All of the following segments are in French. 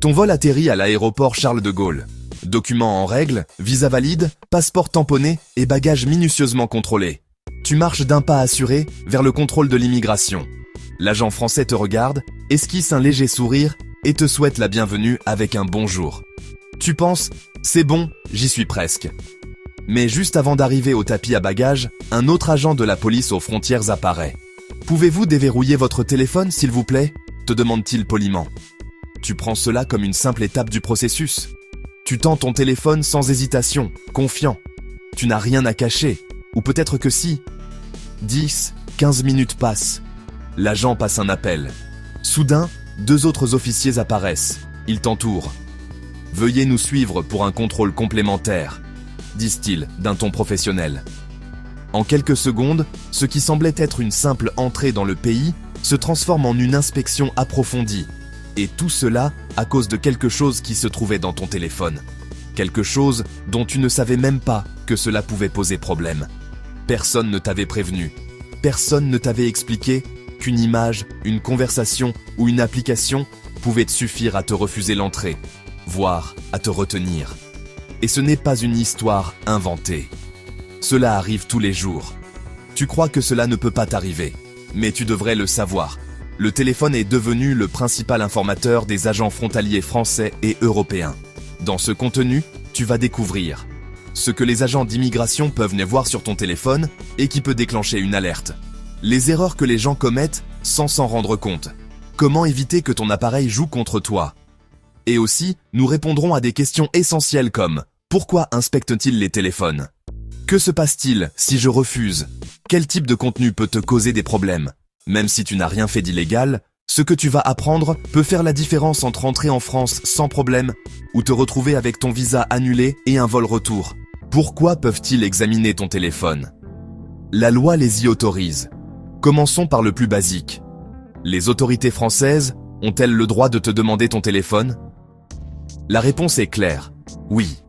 Ton vol atterrit à l'aéroport Charles de Gaulle. Documents en règle, visa valide, passeport tamponné et bagages minutieusement contrôlés. Tu marches d'un pas assuré vers le contrôle de l'immigration. L'agent français te regarde, esquisse un léger sourire et te souhaite la bienvenue avec un bonjour. Tu penses, c'est bon, j'y suis presque. Mais juste avant d'arriver au tapis à bagages, un autre agent de la police aux frontières apparaît. Pouvez-vous déverrouiller votre téléphone, s'il vous plaît ? Te demande-t-il poliment. Tu prends cela comme une simple étape du processus. Tu tends ton téléphone sans hésitation, confiant. Tu n'as rien à cacher, ou peut-être que si. 10, 15 minutes passent. L'agent passe un appel. Soudain, 2 autres officiers apparaissent. Ils t'entourent. « Veuillez nous suivre pour un contrôle complémentaire », disent-ils d'un ton professionnel. En quelques secondes, ce qui semblait être une simple entrée dans le pays se transforme en une inspection approfondie. Et tout cela à cause de quelque chose qui se trouvait dans ton téléphone. Quelque chose dont tu ne savais même pas que cela pouvait poser problème. Personne ne t'avait prévenu. Personne ne t'avait expliqué qu'une image, une conversation ou une application pouvait te suffire à te refuser l'entrée, voire à te retenir. Et ce n'est pas une histoire inventée. Cela arrive tous les jours. Tu crois que cela ne peut pas t'arriver, mais tu devrais le savoir. Le téléphone est devenu le principal informateur des agents frontaliers français et européens. Dans ce contenu, tu vas découvrir ce que les agents d'immigration peuvent ne voir sur ton téléphone et qui peut déclencher une alerte. Les erreurs que les gens commettent sans s'en rendre compte. Comment éviter que ton appareil joue contre toi? Et aussi, nous répondrons à des questions essentielles comme « Pourquoi inspectent-ils les téléphones? Que se passe-t-il si je refuse? Quel type de contenu peut te causer des problèmes? Même si tu n'as rien fait d'illégal, ce que tu vas apprendre peut faire la différence entre entrer en France sans problème ou te retrouver avec ton visa annulé et un vol retour. Pourquoi peuvent-ils examiner ton téléphone? La loi les y autorise. Commençons par le plus basique. Les autorités françaises ont-elles le droit de te demander ton téléphone? La réponse est claire, oui.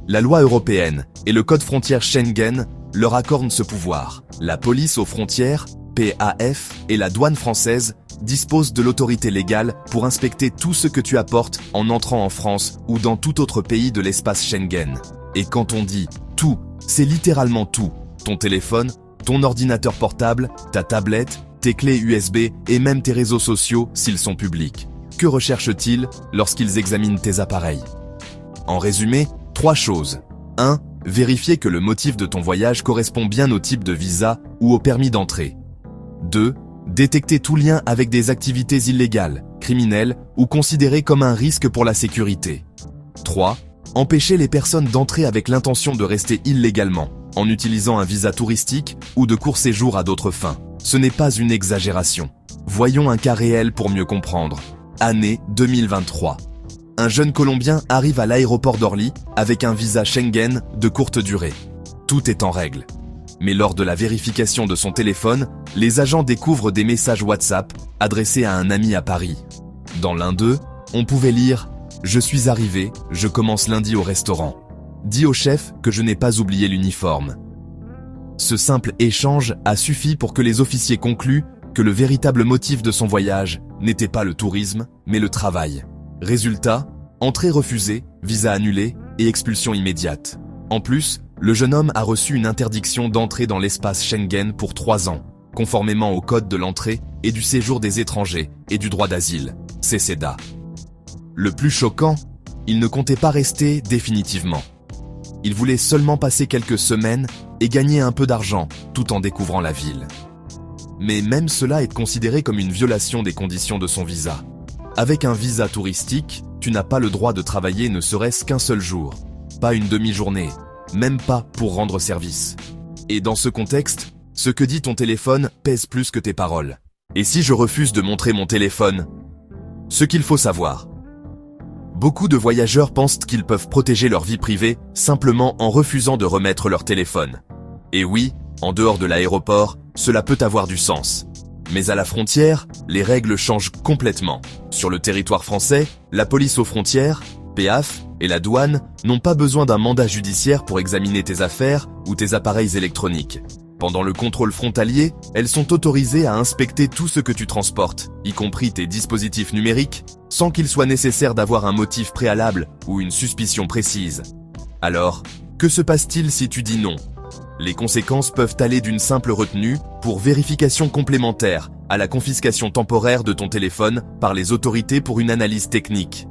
La loi européenne et le code frontière Schengen leur accordent ce pouvoir. La police aux frontières, PAF, et la douane française disposent de l'autorité légale pour inspecter tout ce que tu apportes en entrant en France ou dans tout autre pays de l'espace Schengen. Et quand on dit tout, c'est littéralement tout. Ton téléphone, ton ordinateur portable, ta tablette, tes clés USB et même tes réseaux sociaux s'ils sont publics. Que recherchent-ils lorsqu'ils examinent tes appareils? En résumé, 3 choses. 1. Vérifier que le motif de ton voyage correspond bien au type de visa ou au permis d'entrée. 2. Détecter tout lien avec des activités illégales, criminelles ou considérées comme un risque pour la sécurité. 3. Empêcher les personnes d'entrer avec l'intention de rester illégalement, en utilisant un visa touristique ou de court séjour à d'autres fins. Ce n'est pas une exagération. Voyons un cas réel pour mieux comprendre. Année 2023. Un jeune Colombien arrive à l'aéroport d'Orly avec un visa Schengen de courte durée. Tout est en règle. Mais lors de la vérification de son téléphone, les agents découvrent des messages WhatsApp adressés à un ami à Paris. Dans l'un d'eux, on pouvait lire « Je suis arrivé, je commence lundi au restaurant. Dis au chef que je n'ai pas oublié l'uniforme. » Ce simple échange a suffi pour que les officiers concluent que le véritable motif de son voyage n'était pas le tourisme, mais le travail. Résultat, entrée refusée, visa annulé et expulsion immédiate. En plus, le jeune homme a reçu une interdiction d'entrer dans l'espace Schengen pour 3 ans, conformément au code de l'entrée et du séjour des étrangers et du droit d'asile, CESEDA. Le plus choquant, il ne comptait pas rester définitivement. Il voulait seulement passer quelques semaines et gagner un peu d'argent tout en découvrant la ville. Mais même cela est considéré comme une violation des conditions de son visa. Avec un visa touristique, tu n'as pas le droit de travailler ne serait-ce qu'un seul jour, pas une demi-journée, même pas pour rendre service. Et dans ce contexte, ce que dit ton téléphone pèse plus que tes paroles. Et si je refuse de montrer mon téléphone? Ce qu'il faut savoir. Beaucoup de voyageurs pensent qu'ils peuvent protéger leur vie privée simplement en refusant de remettre leur téléphone. Et oui, en dehors de l'aéroport, cela peut avoir du sens. Mais à la frontière, les règles changent complètement. Sur le territoire français, la police aux frontières, PAF, et la douane n'ont pas besoin d'un mandat judiciaire pour examiner tes affaires ou tes appareils électroniques. Pendant le contrôle frontalier, elles sont autorisées à inspecter tout ce que tu transportes, y compris tes dispositifs numériques, sans qu'il soit nécessaire d'avoir un motif préalable ou une suspicion précise. Alors, que se passe-t-il si tu dis non ? Les conséquences peuvent aller d'une simple retenue pour vérification complémentaire à la confiscation temporaire de ton téléphone par les autorités pour une analyse technique.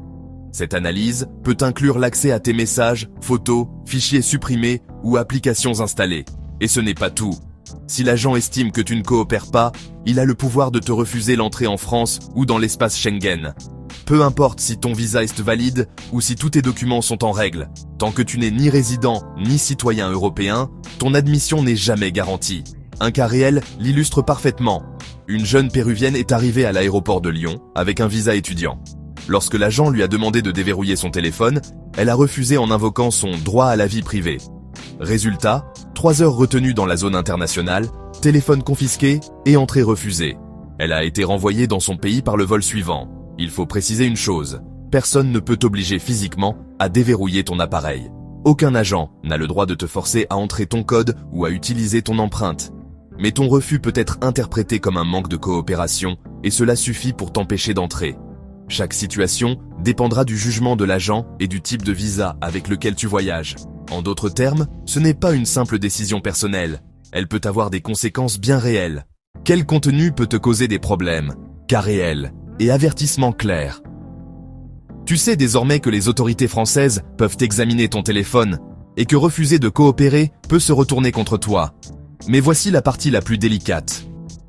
Cette analyse peut inclure l'accès à tes messages, photos, fichiers supprimés ou applications installées. Et ce n'est pas tout. Si l'agent estime que tu ne coopères pas, il a le pouvoir de te refuser l'entrée en France ou dans l'espace Schengen. Peu importe si ton visa est valide ou si tous tes documents sont en règle, tant que tu n'es ni résident ni citoyen européen, ton admission n'est jamais garantie. Un cas réel l'illustre parfaitement. Une jeune péruvienne est arrivée à l'aéroport de Lyon avec un visa étudiant. Lorsque l'agent lui a demandé de déverrouiller son téléphone, elle a refusé en invoquant son droit à la vie privée. Résultat, 3 heures retenues dans la zone internationale, téléphone confisqué et entrée refusée. Elle a été renvoyée dans son pays par le vol suivant. Il faut préciser une chose, personne ne peut t'obliger physiquement à déverrouiller ton appareil. Aucun agent n'a le droit de te forcer à entrer ton code ou à utiliser ton empreinte. Mais ton refus peut être interprété comme un manque de coopération et cela suffit pour t'empêcher d'entrer. Chaque situation dépendra du jugement de l'agent et du type de visa avec lequel tu voyages. En d'autres termes, ce n'est pas une simple décision personnelle. Elle peut avoir des conséquences bien réelles. Quel contenu peut te causer des problèmes ? Cas réel et avertissement clair. Tu sais désormais que les autorités françaises peuvent examiner ton téléphone et que refuser de coopérer peut se retourner contre toi. Mais voici la partie la plus délicate.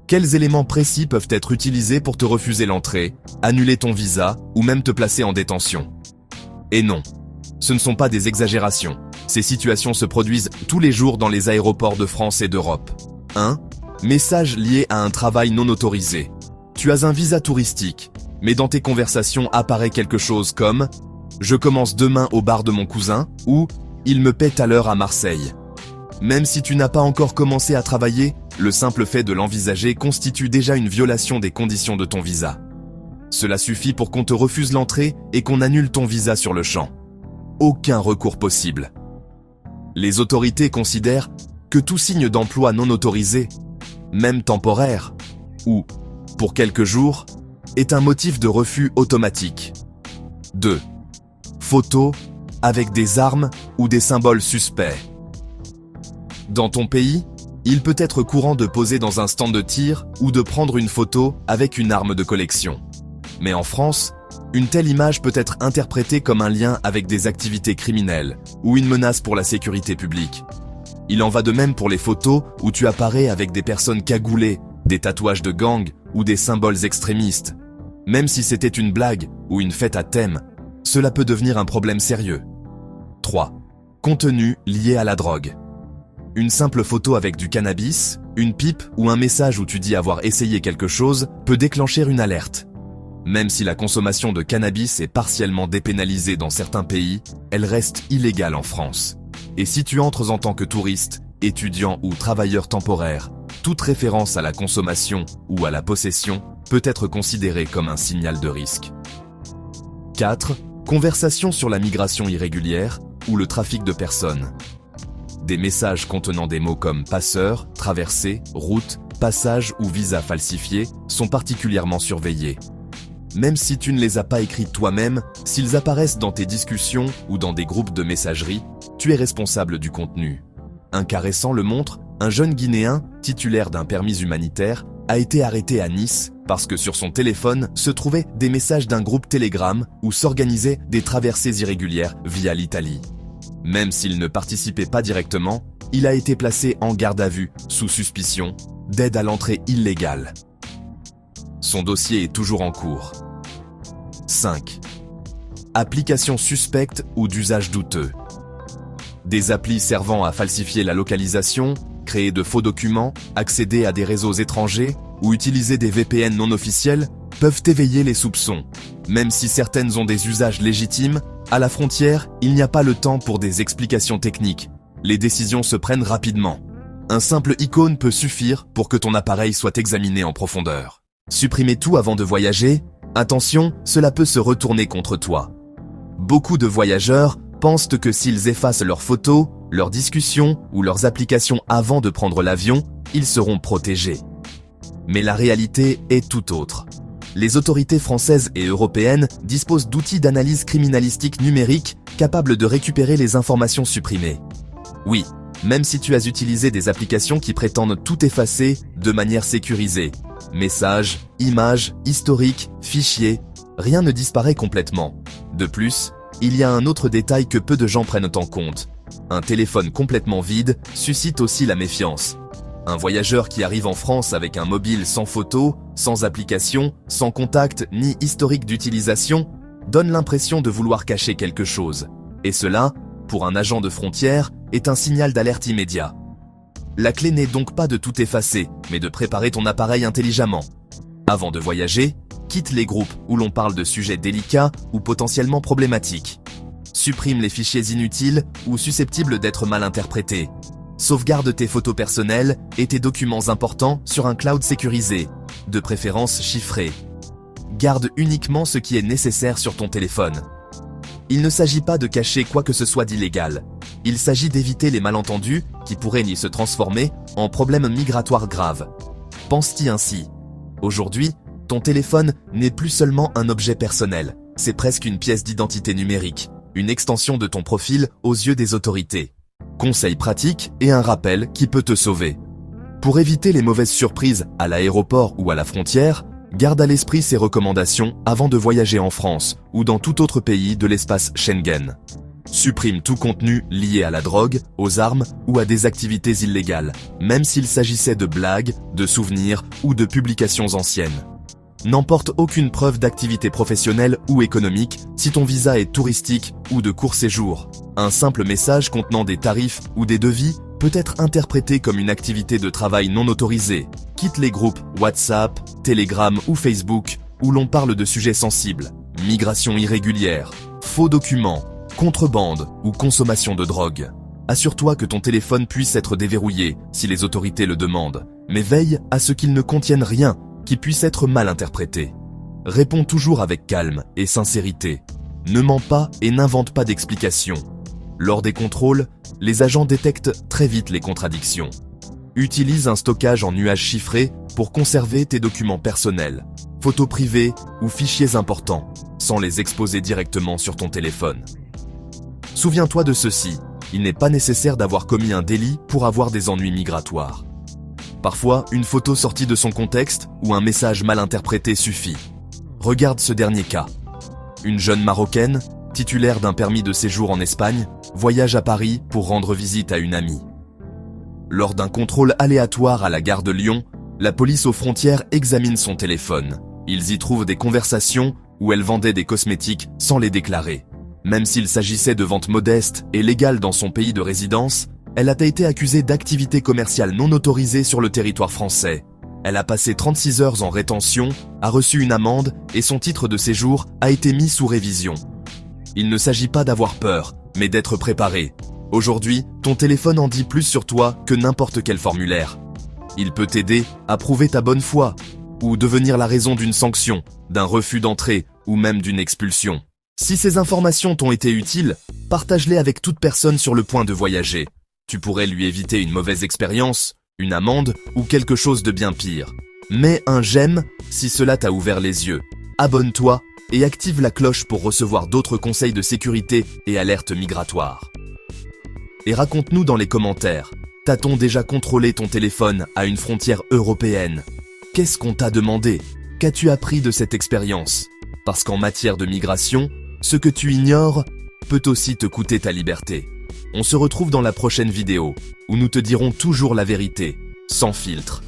Quels éléments précis peuvent être utilisés pour te refuser l'entrée, annuler ton visa ou même te placer en détention ? Et non, ce ne sont pas des exagérations. Ces situations se produisent tous les jours dans les aéroports de France et d'Europe. 1. Message lié à un travail non autorisé. Tu as un visa touristique, mais dans tes conversations apparaît quelque chose comme « Je commence demain au bar de mon cousin » ou « Il me paie à l'heure à Marseille ». Même si tu n'as pas encore commencé à travailler, le simple fait de l'envisager constitue déjà une violation des conditions de ton visa. Cela suffit pour qu'on te refuse l'entrée et qu'on annule ton visa sur le champ. Aucun recours possible. Les autorités considèrent que tout signe d'emploi non autorisé, même temporaire, ou pour quelques jours, est un motif de refus automatique. 2. Photos avec des armes ou des symboles suspects. Dans ton pays, il peut être courant de poser dans un stand de tir ou de prendre une photo avec une arme de collection. Mais en France, une telle image peut être interprétée comme un lien avec des activités criminelles ou une menace pour la sécurité publique. Il en va de même pour les photos où tu apparais avec des personnes cagoulées, des tatouages de gang ou des symboles extrémistes. Même si c'était une blague ou une fête à thème, cela peut devenir un problème sérieux. 3. Contenu lié à la drogue. Une simple photo avec du cannabis, une pipe ou un message où tu dis avoir essayé quelque chose peut déclencher une alerte. Même si la consommation de cannabis est partiellement dépénalisée dans certains pays, elle reste illégale en France. Et si tu entres en tant que touriste, étudiant ou travailleur temporaire, toute référence à la consommation ou à la possession peut être considérée comme un signal de risque. 4. Conversation sur la migration irrégulière ou le trafic de personnes. Des messages contenant des mots comme passeur, traversée, route, passage ou visa falsifié sont particulièrement surveillés. Même si tu ne les as pas écrits toi-même, s'ils apparaissent dans tes discussions ou dans des groupes de messagerie, tu es responsable du contenu. Un cas récent le montre, un jeune Guinéen, titulaire d'un permis humanitaire, a été arrêté à Nice parce que sur son téléphone se trouvaient des messages d'un groupe Telegram où s'organisaient des traversées irrégulières via l'Italie. Même s'il ne participait pas directement, il a été placé en garde à vue sous suspicion d'aide à l'entrée illégale. Son dossier est toujours en cours. 5. Applications suspectes ou d'usage douteux. Des applis servant à falsifier la localisation, créer de faux documents, accéder à des réseaux étrangers ou utiliser des VPN non officiels peuvent éveiller les soupçons. Même si certaines ont des usages légitimes, à la frontière, il n'y a pas le temps pour des explications techniques. Les décisions se prennent rapidement. Un simple icône peut suffire pour que ton appareil soit examiné en profondeur. Supprimer tout avant de voyager, attention, cela peut se retourner contre toi. Beaucoup de voyageurs pensent que s'ils effacent leurs photos, Leurs discussions ou leurs applications avant de prendre l'avion, ils seront protégés. Mais la réalité est tout autre. Les autorités françaises et européennes disposent d'outils d'analyse criminalistique numérique capables de récupérer les informations supprimées. Oui, même si tu as utilisé des applications qui prétendent tout effacer de manière sécurisée. Messages, images, historiques, fichiers, rien ne disparaît complètement. De plus, il y a un autre détail que peu de gens prennent en compte. Un téléphone complètement vide suscite aussi la méfiance. Un voyageur qui arrive en France avec un mobile sans photo, sans application, sans contact ni historique d'utilisation, donne l'impression de vouloir cacher quelque chose. Et cela, pour un agent de frontière, est un signal d'alerte immédiat. La clé n'est donc pas de tout effacer, mais de préparer ton appareil intelligemment. Avant de voyager, quitte les groupes où l'on parle de sujets délicats ou potentiellement problématiques. Supprime les fichiers inutiles ou susceptibles d'être mal interprétés. Sauvegarde tes photos personnelles et tes documents importants sur un cloud sécurisé, de préférence chiffré. Garde uniquement ce qui est nécessaire sur ton téléphone. Il ne s'agit pas de cacher quoi que ce soit d'illégal. Il s'agit d'éviter les malentendus qui pourraient y se transformer en problèmes migratoires graves. Pense-t-y ainsi. Aujourd'hui, ton téléphone n'est plus seulement un objet personnel, c'est presque une pièce d'identité numérique, une extension de ton profil aux yeux des autorités. Conseils pratiques et un rappel qui peut te sauver. Pour éviter les mauvaises surprises à l'aéroport ou à la frontière, garde à l'esprit ces recommandations avant de voyager en France ou dans tout autre pays de l'espace Schengen. Supprime tout contenu lié à la drogue, aux armes ou à des activités illégales, même s'il s'agissait de blagues, de souvenirs ou de publications anciennes. N'emporte aucune preuve d'activité professionnelle ou économique si ton visa est touristique ou de court séjour. Un simple message contenant des tarifs ou des devis peut être interprété comme une activité de travail non autorisée. Quitte les groupes WhatsApp, Telegram ou Facebook où l'on parle de sujets sensibles, migration irrégulière, faux documents, contrebande ou consommation de drogue. Assure-toi que ton téléphone puisse être déverrouillé si les autorités le demandent, mais veille à ce qu'il ne contienne rien qui puisse être mal interprété. Réponds toujours avec calme et sincérité. Ne mens pas et n'invente pas d'explications. Lors des contrôles, les agents détectent très vite les contradictions. Utilise un stockage en nuage chiffré pour conserver tes documents personnels, photos privées ou fichiers importants, sans les exposer directement sur ton téléphone. Souviens-toi de ceci, il n'est pas nécessaire d'avoir commis un délit pour avoir des ennuis migratoires. Parfois, une photo sortie de son contexte ou un message mal interprété suffit. Regarde ce dernier cas. Une jeune Marocaine, titulaire d'un permis de séjour en Espagne, voyage à Paris pour rendre visite à une amie. Lors d'un contrôle aléatoire à la gare de Lyon, la police aux frontières examine son téléphone. Ils y trouvent des conversations où elle vendait des cosmétiques sans les déclarer. Même s'il s'agissait de ventes modestes et légales dans son pays de résidence, elle a été accusée d'activités commerciales non autorisées sur le territoire français. Elle a passé 36 heures en rétention, a reçu une amende et son titre de séjour a été mis sous révision. Il ne s'agit pas d'avoir peur, mais d'être préparé. Aujourd'hui, ton téléphone en dit plus sur toi que n'importe quel formulaire. Il peut t'aider à prouver ta bonne foi, ou devenir la raison d'une sanction, d'un refus d'entrée ou même d'une expulsion. Si ces informations t'ont été utiles, partage-les avec toute personne sur le point de voyager. Tu pourrais lui éviter une mauvaise expérience, une amende ou quelque chose de bien pire. Mets un j'aime si cela t'a ouvert les yeux. Abonne-toi et active la cloche pour recevoir d'autres conseils de sécurité et alertes migratoires. Et raconte-nous dans les commentaires, t'a-t-on déjà contrôlé ton téléphone à une frontière européenne? Qu'est-ce qu'on t'a demandé? Qu'as-tu appris de cette expérience? Parce qu'en matière de migration, ce que tu ignores peut aussi te coûter ta liberté. On se retrouve dans la prochaine vidéo, où nous te dirons toujours la vérité, sans filtre.